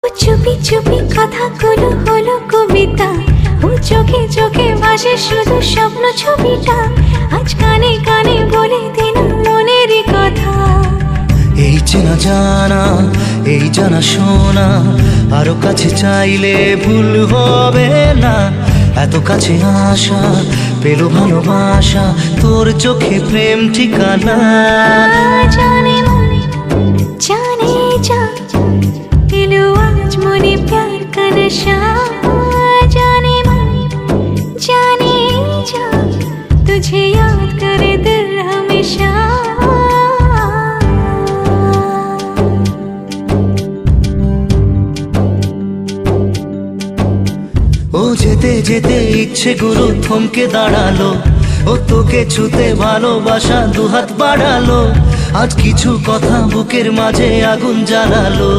চুপি চুপি কথাগুলো হলো কবিতা, ও চোখে চোখে ভাসে শুধু স্বপ্ন ছবিটা। আজ কানে কানে বলে দিন মনের কথা। এই চেনা জানা, এই জানা শোনা, আরো কাছে চাইলে ভুল হবে না। এত কাছে আসা পেলো ভালোবাসা, তোর চোখে প্রেম ঠিকানা। জানে মনে জানে যা, दिलो आज मुझे प्यार का नशा। जाने मन जाने जा, तुझे याद करे दिल हमेशा। ও যেতে যেতে ইচ্ছে গুলো থমকে দাঁড়ালো, ও তোকে ছুতে ভালোবাসা দুহাত বাড়ালো। আজ কিছু কথা বুকের মাঝে আগুন জ্বালালো।